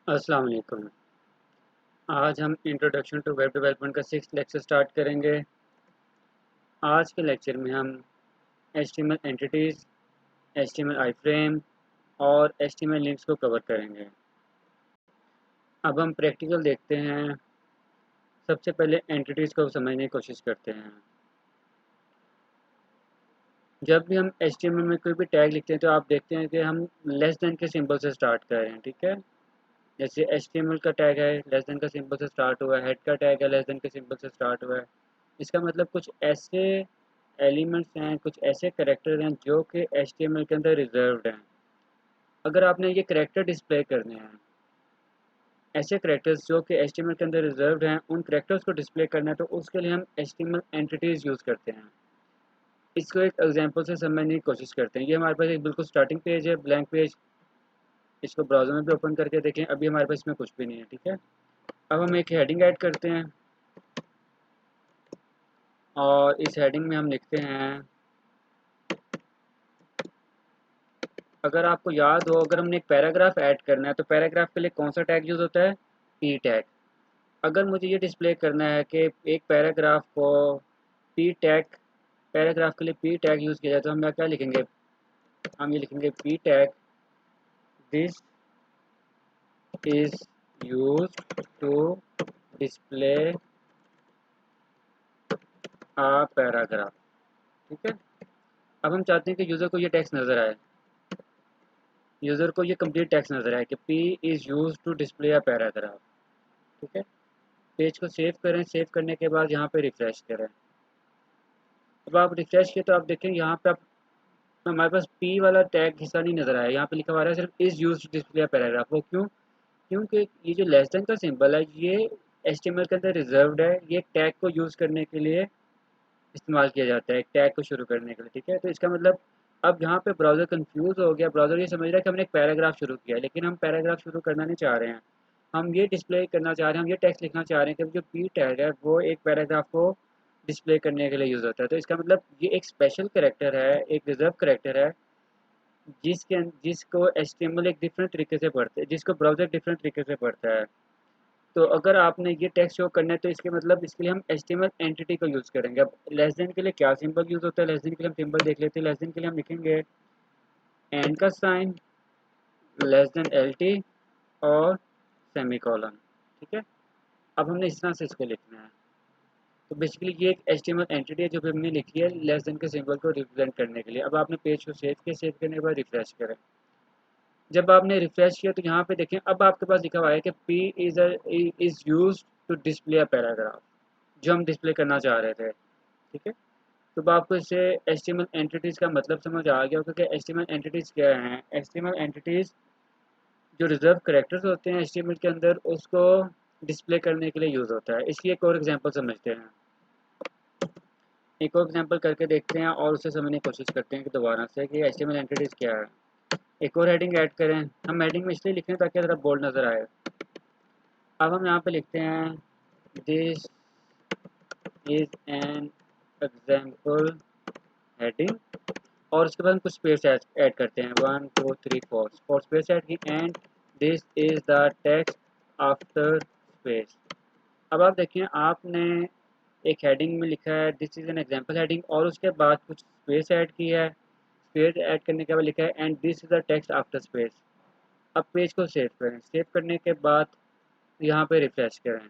अस्सलाम वालेकुम। आज हम इंट्रोडक्शन टू वेब डेवलपमेंट का 6th लेक्चर स्टार्ट करेंगे। आज के लेक्चर में हम HTML एंटिटीज़, HTML आईफ्रेम और HTML लिंक्स को कवर करेंगे। अब हम प्रैक्टिकल देखते हैं। सबसे पहले एंटिटीज़ को समझने की कोशिश करते हैं। जब भी हम HTML में कोई भी टैग लिखते हैं तो आप देखते हैं कि हम लेस देन के सिंबल से स्टार्ट कर रहे हैं, ठीक है। जैसे HTML का टैग है, लेस देन का सिंबल से स्टार्ट हुआ है। हेड का टैग है, लेस देन के सिंबल से स्टार्ट हुआ है। इसका मतलब कुछ ऐसे एलिमेंट्स हैं, कुछ ऐसे करैक्टर हैं जो कि HTML के अंदर रिजर्व्ड हैं। अगर आपने ये करैक्टर डिस्प्ले करने हैं, ऐसे करैक्टर्स जो कि HTML के अंदर रिजर्व्ड हैं, उन करैक्टर्स को डिस्प्ले करना है तो उसके लिए हम HTML एंटिटीज़ यूज़ करते हैं। इसको एक एग्जांपल से समझने की कोशिश करते हैं। ये हमारे पास एक बिल्कुल स्टार्टिंग पेज है, ब्लैंक पेज। इसको ब्राउज़र में भी ओपन करके देखें। अभी हमारे पास इसमें कुछ भी नहीं है, ठीक है। अब हम एक हेडिंग ऐड करते हैं और इस हेडिंग में हम लिखते हैं, अगर आपको याद हो, अगर हमने एक पैराग्राफ ऐड करना है तो पैराग्राफ के लिए कौन सा टैग यूज़ होता है? P tag. अगर मुझे ये डिस्प्ले करना है कि एक पैराग्राफ को पी टैग, पैराग्राफ के लिए पी टैग यूज़ किया जाए तो हम क्या लिखेंगे? हम ये लिखेंगे P tag, this is used to display a paragraph, ठीक है। अब हम चाहते हैं कि यूज़र को ये टेक्स्ट नज़र आए, यूज़र को ये कंप्लीट टेक्स्ट नज़र आए कि P is used to display a paragraph, ठीक है। पेज को सेव करें। सेव करने के बाद यहाँ पे रिफ्रेश करें। अब आप रिफ्रेश किए तो आप देखें यहाँ पे आप, हमारे पास पी वाला टैग हिस्सा नहीं नज़र आया। यहाँ पे लिखा हुआ है सिर्फ is used to display a paragraph. वो क्यों? क्योंकि ये जो लेस देन का सिंबल है ये HTML के अंदर रिजर्व्ड है। ये टैग को यूज़ करने के लिए इस्तेमाल किया जाता है, एक टैग को शुरू करने के लिए, ठीक है। तो इसका मतलब अब यहाँ पे ब्राउज़र कंफ्यूज हो गया। ब्राउज़र ये समझ रहा है कि हमने एक पैराग्राफ शुरू किया है, लेकिन हम पैराग्राफ शुरू करना नहीं चाह रहे हैं। हम ये डिस्प्ले करना चाह रहे हैं, हम ये टेक्स्ट लिखना चाह रहे हैं कि जो पी टैग है वो एक पैराग्राफ को डिस्प्ले करने के लिए यूज़ होता है। तो इसका मतलब ये एक स्पेशल करैक्टर है, एक रिजर्व करैक्टर है, जिसको HTML एक डिफरेंट तरीके से पढ़ते हैं, जिसको ब्राउज़र डिफरेंट तरीके से पढ़ता है। तो अगर आपने ये टेक्स्ट शो करना है तो इसके मतलब इसके लिए हम HTML एंटिटी को यूज़ करेंगे। अब लेस देन के लिए क्या सिंबल यूज़ होता है? लेस देन के लिए हम सिंबल देख लेते हैं। लेस देन के लिए हम लिखेंगे एंड का साइन, लेस देन LT और सेमीकोलन, ठीक है। अब हमने इस तरह से इसको लिखना है। तो बेसिकली ये एक HTML एंटिटी है जो भी हमने लिखी है लेस देन के सिंबल को रिप्रेजेंट करने के लिए। अब आपने पेज को सेव किया। सेव करने के बाद रिफ्रेश करें। जब आपने रिफ्रेश किया तो यहाँ पे देखें, अब आपके पास लिखा हुआ है कि P is used to display a paragraph, जो हम डिस्प्ले करना चाह रहे थे, ठीक है। तो अब आपको इससे HTML एंटिटीज़ का मतलब समझ आ गया होगा कि HTML एंटिटीज़ क्या हैं। HTML एंटिटीज़ जो रिजर्व करैक्टर्स होते हैं HTML के अंदर, उसको डिस्प्ले करने के लिए यूज़ होता है। इसकी एक और एग्जांपल समझते हैं। एक और एग्जांपल करके देखते हैं और उसे समझने की कोशिश करते हैं कि दोबारा से कि HTML एंटिटीज़ क्या है। एक और हेडिंग ऐड करें। हम हेडिंग में इसलिए लिखें ताकि ज़रा बोल्ड नज़र आए। अब हम यहाँ पे लिखते हैं this is an example heading और उसके बाद हम कुछ स्पेस ऐड करते हैं। 1 2 3 4 स्पेस ऐड की and this is the text after space. अब आप देखिए, आपने एक हेडिंग में लिखा है this is an example heading और उसके बाद कुछ स्पेस ऐड की है। स्पेस ऐड करने के बाद लिखा है and this is the text after space. अब पेज को सेव करें। सेव करने के बाद यहाँ पे रिफ्रेश करें।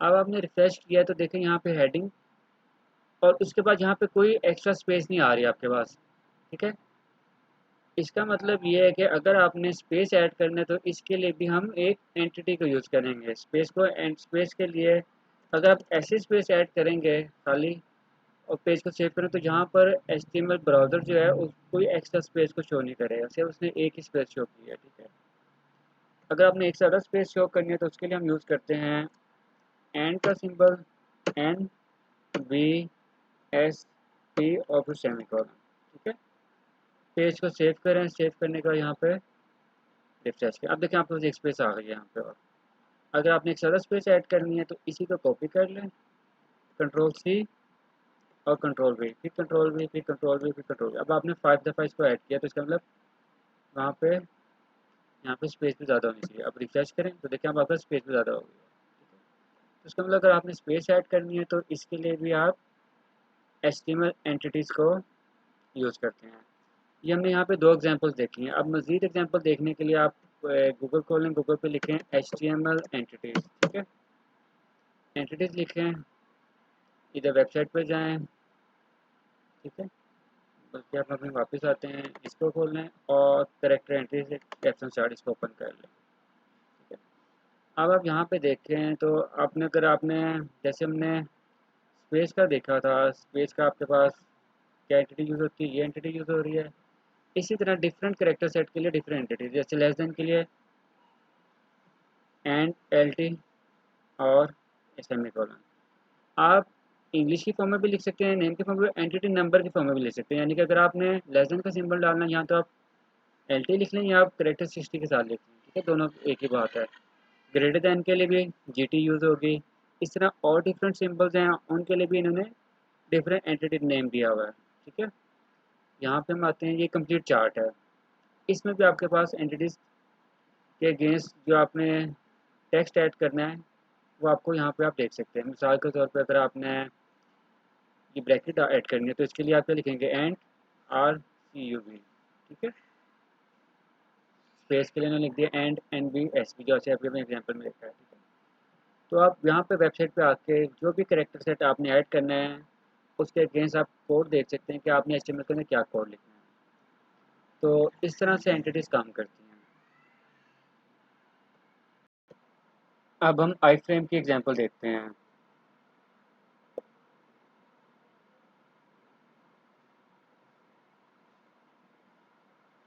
अब आपने रिफ्रेश किया तो देखें यहाँ पे हेडिंग और उसके बाद यहाँ पे कोई एक्स्ट्रा स्पेस नहीं आ रही आपके पास, ठीक है। इसका मतलब ये है कि अगर आपने स्पेस ऐड करना है तो इसके लिए भी हम एक एंटिटी को यूज़ करेंगे स्पेस को। एंड स्पेस के लिए अगर आप ऐसे स्पेस ऐड करेंगे खाली और पेज को सेव करें तो यहाँ पर HTML ब्राउज़र जो है कोई एक्स्ट्रा स्पेस को शो नहीं करेगा, सिर्फ उसने एक ही स्पेस शो की है, ठीक है। अगर आपने एक से ज़्यादा स्पेस शो करनी है तो उसके लिए हम यूज़ करते हैं एंड का सिंबल, NVST और फिर सेमीकोलन, ठीक है। पेज को सेव करें। सेव करने का यहाँ पे रिफ्रेश करें। अब देखें आपके पास एक स्पेस आ गई है यहाँ पे। और अगर आपने एक ज़्यादा स्पेस ऐड करनी है तो इसी को कॉपी कर लें, Ctrl+C और Ctrl+V, फिर Ctrl+V, फिर Ctrl+V, फिर Ctrl+V। अब आपने 5 दफ़ा इसको ऐड किया तो इसका मतलब वहाँ पे यहाँ पे स्पेस भी ज़्यादा होनी चाहिए। अब रिफ्रेश करें तो देखें अब आपका स्पेस भी ज़्यादा हो गया। तो इसका मतलब अगर आपने स्पेस ऐड करनी है तो इसके लिए भी आप HTML एंटिटीज़ को यूज़ करते हैं। ये हमने यहाँ पे 2 एग्जांपल्स देखी हैं। अब मज़ीद एग्जांपल देखने के लिए आप गूगल खोलें, गूगल पे लिखें HTML एंटिटीज़, ठीक है? एंटिटीज़ लिखें, इधर वेबसाइट पे जाएँ, ठीक है? बल्कि आप अपने वापस आते हैं, इसको खोल लें और कैरेक्टर एंट्री से कैप्शन चार्ट इसको ओपन कर लें, ठीक है? अब आप यहाँ पे देखें तो आपने अगर आपने जैसे हमने स्पेस का देखा था, स्पेस का आपके पास क्या एंटिटी यूज़ होती है, ये एंटिटी यूज़ हो रही है। इसी तरह डिफरेंट कैरेक्टर सेट के लिए डिफरेंट एंटिटी, जैसे लेस देन के लिए एंड, LT और सेमीकोलन। आप इंग्लिश की फॉर्म में भी लिख सकते हैं, नेम के फॉर्म में, एंटिटी नंबर की फॉर्म में भी लिख सकते हैं। यानी कि अगर आपने लेस देन का सिंबल डालना है यहाँ तो आप LT लिख लें या आप करेक्टर 60 के साथ लिख लें, ठीक है? दोनों एक ही बात है। ग्रेटर दैन के लिए भी GT यूज़ होगी। इस तरह और डिफरेंट सिंबल्स हैं, उनके लिए भी इन्होंने डिफरेंट एंटिटी नेम दिया हुआ है, ठीक है? यहाँ पे हम आते हैं, ये कंप्लीट चार्ट है। इसमें भी आपके पास एंटिटीज़ के अगेंस्ट जो आपने टेक्स्ट ऐड करना है वो आपको यहाँ पे आप देख सकते हैं। मिसाल के तौर पे अगर आपने ये ब्रैकेट ऐड करनी है तो इसके लिए आप क्या लिखेंगे, एंड RCUB, ठीक है? स्पेस के लिए मैंने लिख दिया एंड NBSB, जैसे आपके अपने एग्जाम्पल में लिखा है, ठीक है? तो आप यहाँ पे वेबसाइट पे आके जो भी करेक्टर सेट आपने ऐड करना है उसके अगेंस्ट आप कोड देख सकते हैं कि आपने HTML के अंदर क्या कोड लिखना है। तो इस तरह से एंटिटीज़ काम करती हैं। अब हम आई फ्रेम की एग्जांपल देखते हैं।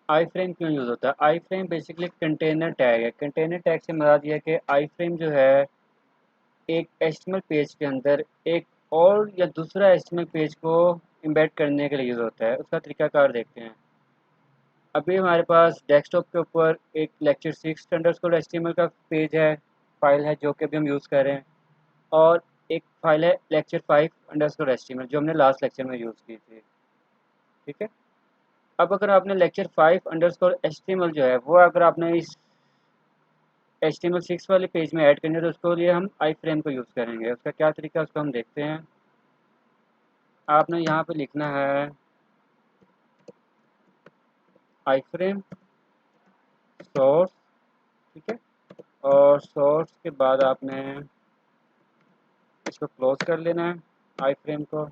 आई फ्रेम क्यों यूज़ होता है? आई फ्रेम बेसिकली कंटेनर टैग है। कंटेनर टैग से मुराद ये है कि आई फ्रेम जो है एक HTML पेज के अंदर एक और या दूसरा HTML पेज को एम्बेड करने के लिए यूज़ होता है। उसका तरीकाकार देखते हैं। अभी हमारे पास डेस्कटॉप के ऊपर एक लेक्चर 6 अंडरस्कोर HTML का पेज है, फाइल है जो कि अभी हम यूज़ कर रहे हैं, और एक फाइल है लेक्चर 5 अंडरस्कोर HTML जो हमने लास्ट लेक्चर में यूज़ की थी, ठीक है? अब अगर आपने लेक्चर 5 अंडरस्कोर HTML जो है वो अगर आपने इस HTML6 वाले पेज में ऐड करनी है तो उसके लिए हम आई फ्रेम को यूज़ करेंगे। उसका क्या तरीका है उसको हम देखते हैं। आपने यहाँ पे लिखना है आई फ्रेम सोर्स, ठीक है? और सोर्स के बाद आपने इसको क्लोज कर लेना है आई फ्रेम को।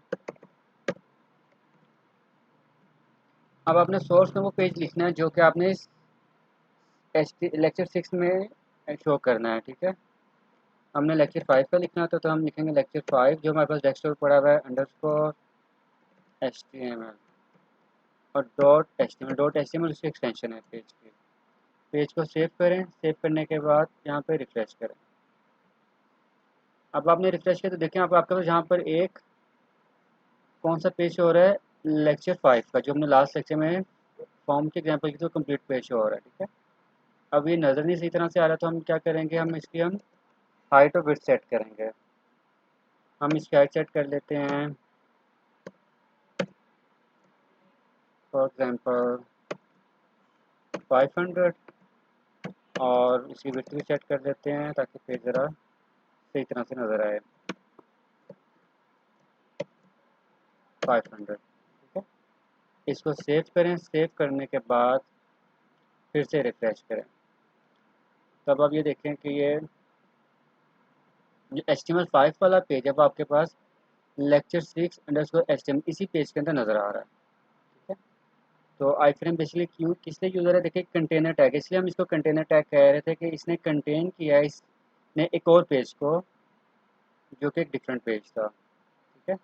अब आपने सोर्स में वो पेज लिखना है जो कि आपने इस लेक्चर 6 में शो करना है, ठीक है? हमने लेक्चर 5 का लिखना था तो हम लिखेंगे लेक्चर 5 जो हमारे पास डेस्कटॉप पड़ा हुआ है अंडरस्कोर HTML और डॉट HTML उसकी एक्सटेंशन है पेज की। पेज को सेव करें, सेव करने के बाद यहाँ पे रिफ्रेश करें। अब आपने रिफ्रेश किया तो देखें अब आपके पास यहाँ पर एक कौन सा पेज हो रहा है, लेक्चर 5 का जो हमने लास्ट लेक्चर में फॉर्म के एग्जाम्पल की तो कंप्लीट पेज हो रहा है, ठीक है? अब ये नज़र नहीं सही तरह से आ रहा तो हम क्या करेंगे, हम इसकी हम हाइट और विड्थ सेट करेंगे। हम इसकी हाइट सेट कर लेते हैं फॉर एग्जांपल 500 और इसकी विड्थ भी सेट कर लेते हैं ताकि पेज ज़रा सही तरह से नज़र आए, 500, ठीक है? इसको सेव करें, सेव करने के बाद फिर से रिफ्रेश करें। तब आप ये देखें कि ये जो HTML5 वाला पेज है वो आपके पास लेक्चर 6 अंडरस्कोर HTML इसी पेज के अंदर नज़र आ रहा है, ठीक है? तो आई फ्रेम बेसिकली क्यों किस लिए यूज़र है, देखिए कंटेनर टैग, इसलिए हम इसको कंटेनर टैग कह रहे थे कि इसने कंटेन किया है इसने एक और पेज को जो कि एक डिफरेंट पेज था, ठीक है?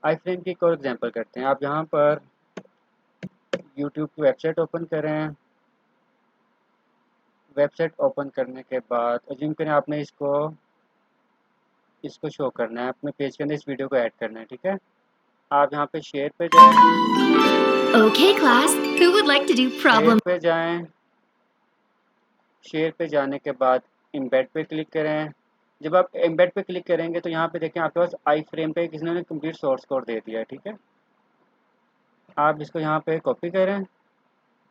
आई फ्रेम की एक और एग्जांपल करते हैं। आप यहाँ पर यूट्यूब की वेबसाइट ओपन करें। वेबसाइट ओपन करने के बाद अज्यूम करें आपने इसको इसको शो करना है, अपने पेज के अंदर इस वीडियो को ऐड करना है, ठीक है? आप यहाँ पे शेयर पे जाएं, Okay, class. Who would like to do share problem? पे जाएं, शेयर पे जाने के बाद एम्बेड पे क्लिक करें। जब आप एम्बेड पे क्लिक करेंगे तो यहाँ पे देखें आपके पास आई फ्रेम पे किसी ने कंप्लीट सोर्स कोड दे दिया है, ठीक है? आप इसको यहाँ पे कॉपी करें,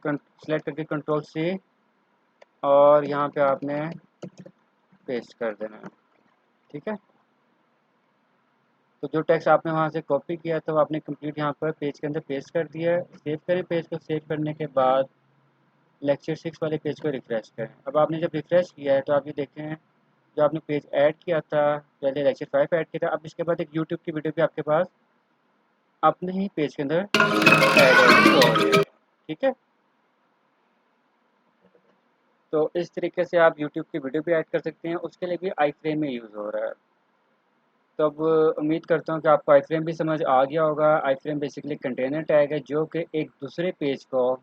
सेलेक्ट करके कंट्रोल C और यहाँ पे आपने पेस्ट कर देना है। ठीक है, तो जो टेक्स्ट आपने वहाँ से कॉपी किया था वो आपने कंप्लीट यहाँ पर पेज के अंदर पेस्ट कर दिया है। सेव करें पेज को, सेव करने के बाद लेक्चर 6 वाले पेज को रिफ़्रेश करें। अब आपने जब रिफ़्रेश किया है तो आप ये देखें जो आपने पेज ऐड किया था, पहले लेक्चर 5 ऐड किया था, अब इसके बाद एक यूट्यूब की वीडियो भी आपके पास अपने ही पेज के अंदर ऐड हो रही है। ठीक है, तो इस तरीके से आप यूट्यूब की वीडियो भी ऐड कर सकते हैं, उसके लिए भी आई फ्रेम में यूज़ हो रहा है। तो अब उम्मीद करता हूँ कि आपको आई फ्रेम भी समझ आ गया होगा। आई फ्रेम बेसिकली कंटेनर टैग है जो कि एक दूसरे पेज को,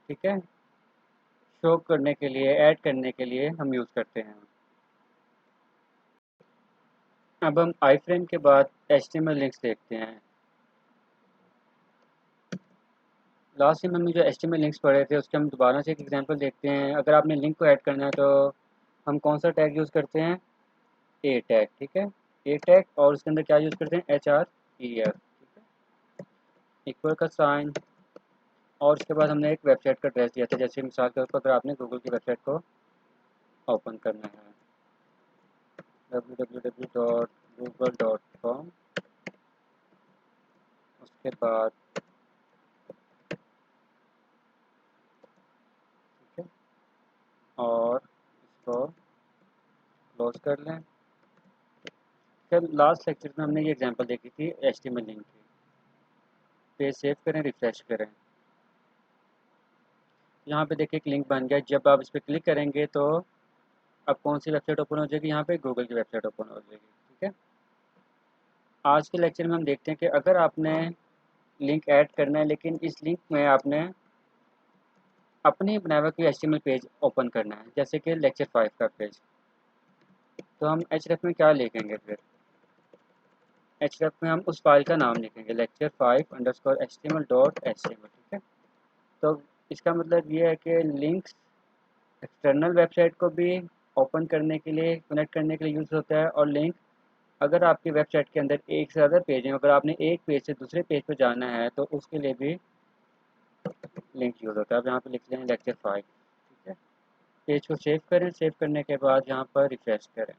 ठीक है, शो करने के लिए, ऐड करने के लिए हम यूज़ करते हैं। अब हम आई फ्रेम के बाद HTML लिंक्स देखते हैं। लास्ट टाइम हमने जो HTML लिंक्स पढ़े थे उसके हम दोबारा से एक एग्जांपल देखते हैं। अगर आपने लिंक को ऐड करना है तो हम कौन सा टैग यूज़ करते हैं? ए टैग। ठीक है, ए टैग, और उसके अंदर क्या यूज़ करते हैं? HREF। ठीक है, इक्वल का साइन, और उसके बाद हमने एक वेबसाइट का एड्रेस दिया था। जैसे मिसाल के तौर पर अगर आपने गूगल की वेबसाइट को ओपन करना है, www.google.com, उसके बाद ठीक है, और इसको क्लोज कर लें। फिर लास्ट लेक्चर में हमने ये एग्जांपल देखी थी HTML लिंक की। पेज सेव करें, रिफ्रेश करें, यहाँ पे देखिए एक लिंक बन गया। जब आप इस पर क्लिक करेंगे तो अब कौन सी वेबसाइट ओपन हो जाएगी? यहाँ पे गूगल की वेबसाइट ओपन हो जाएगी। ठीक है, आज के लेक्चर में हम देखते हैं कि अगर आपने लिंक ऐड करना है लेकिन इस लिंक में आपने अपने बनाए हुए कोई HTML पेज ओपन करना है, जैसे कि लेक्चर 5 का पेज, तो हम href में क्या लिखेंगे? फिर href में हम उस फाइल का नाम लिखेंगे, lecture5_html.html। ठीक है, तो इसका मतलब ये है कि लिंक्स एक्सटर्नल वेबसाइट को भी ओपन करने के लिए, कनेक्ट करने के लिए यूज़ होता है, और लिंक अगर आपकी वेबसाइट के अंदर एक से ज़्यादा पेज हैं, अगर आपने एक पेज से दूसरे पेज पर जाना है तो उसके लिए भी लिंक यूज़ होता है। अब यहाँ पे लिख लें लेक्चर 5। ठीक है, पेज को सेव करें, सेव करने के बाद यहाँ पर रिफ़्रेश करें।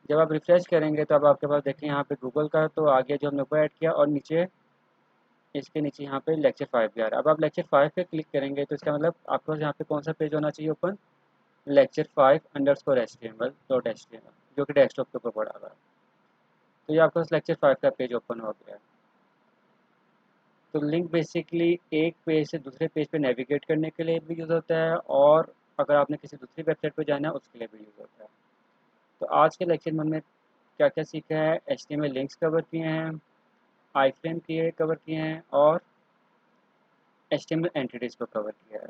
जब आप रिफ़्रेश करेंगे तो अब आपके पास देखें यहाँ पे गूगल का तो आ गया जो हमने वो ऐड किया, और नीचे इसके नीचे यहाँ पे लेक्चर 5 भी आ रहा है। अब आप लेक्चर 5 पे क्लिक करेंगे तो इसका मतलब आपके पास यहाँ पे कौन सा पेज होना चाहिए ओपन? lecture5_html.html, जो कि डेस्कटॉप के ऊपर पड़ा हुआ है। तो ये आपके पास लेक्चर 5 का पेज ओपन हो गया है। तो लिंक बेसिकली एक पेज से दूसरे पेज पे नेविगेट करने के लिए भी यूज़ होता है, और अगर आपने किसी दूसरी वेबसाइट पर जाना है उसके लिए भी यूज़ होता है। तो आज के लेक्चर में हमने क्या क्या सीखा है? HTML लिंक्स कवर किए हैं, आई फ्रेम कवर किए हैं, और HTML एंटिटीज़ को कवर किया है।